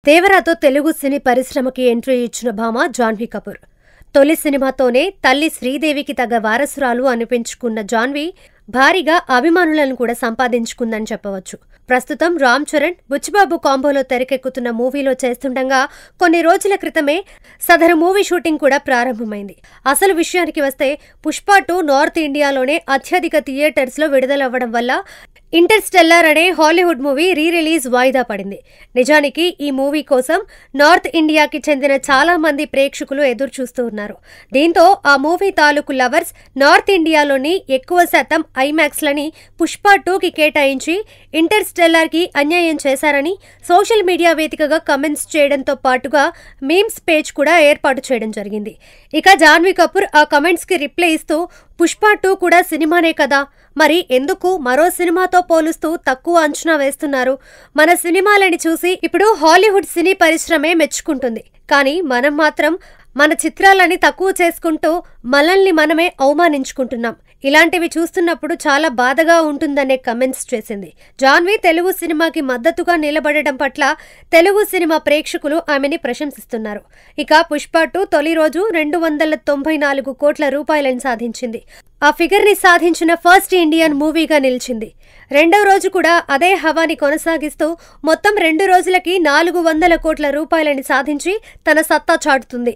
దేవరాతో తెలుగు సినీ పరిశ్రమకి ఎంట్రీ ఇచ్చిన భామ జాన్వీ కపూర్. తొలి సినిమాతోనే తల్లి శ్రీదేవికి తగ్గ వారసురాలు అనిపించుకున్న జాన్వీ భారీగా అభిమానులను కూడా సంపాదించుకుందని చెప్పవచ్చు. ప్రస్తుతం రామ్ చరణ్, బుచ్చిబాబు కాంబోలో తెరకెక్కుతున్న మూవీలో చేస్తుండగా కొన్ని రోజుల క్రితమే సదరు మూవీ షూటింగ్ కూడా ప్రారంభమైంది. అసలు విషయానికి వస్తే పుష్ప 2 నార్త్ ఇండియాలోనే అత్యధిక థియేటర్స్లో విడుదలవ్వడం వల్ల ఇంటర్స్టెల్లార్ అనే హాలీవుడ్ మూవీ రిలీజ్ వాయిదా పడింది. నిజానికి ఈ మూవీ కోసం నార్త్ ఇండియాకి చెందిన చాలా మంది ప్రేక్షకులు ఎదురు చూస్తూ ఉన్నారు. దీంతో ఆ మూవీ తాలూకు లవర్స్ నార్త్ ఇండియాలోని ఎక్కువ శాతం ఐమాక్స్లని పుష్ప 2కి కేటాయించి ఇంటర్స్టెల్లార్కి అన్యాయం చేశారని సోషల్ మీడియా వేదికగా కమెంట్స్ చేయడంతో పాటుగా మీమ్స్ పేజ్ కూడా ఏర్పాటు చేయడం జరిగింది. ఇక జాన్వీ కపూర్ ఆ కమెంట్స్కి రిప్లై ఇస్తూ పుష్ప 2 కూడా సినిమానే కదా, మరి ఎందుకు మరో సినిమాతో పోలుస్తూ తక్కువ అంచనా వేస్తున్నారు? మన సినిమాలని చూసి ఇప్పుడు హాలీవుడ్ సినీ పరిశ్రమే మెచ్చుకుంటుంది, కానీ మనం మాత్రం మన చిత్రాలని తక్కువ చేసుకుంటూ మనల్ని మనమే అవమానించుకుంటున్నాం. ఇలాంటివి చూస్తున్నప్పుడు చాలా బాధగా ఉంటుందనే కమెంట్స్ చేసింది. జాన్వీ తెలుగు సినిమాకి మద్దతుగా నిలబడడం పట్ల తెలుగు సినిమా ప్రేక్షకులు ఆమెని ప్రశంసిస్తున్నారు. ఇక పుష్ప 2 తొలి రోజు 294 కోట్ల రూపాయలను సాధించింది. ఆ ఫిగర్ ని సాధించిన ఫస్ట్ ఇండియన్ మూవీగా నిలిచింది. రెండవ రోజు కూడా అదే హవాని కొనసాగిస్తూ మొత్తం 2 రోజులకి 400 కోట్ల రూపాయలని సాధించి తన సత్తా చాటుతుంది.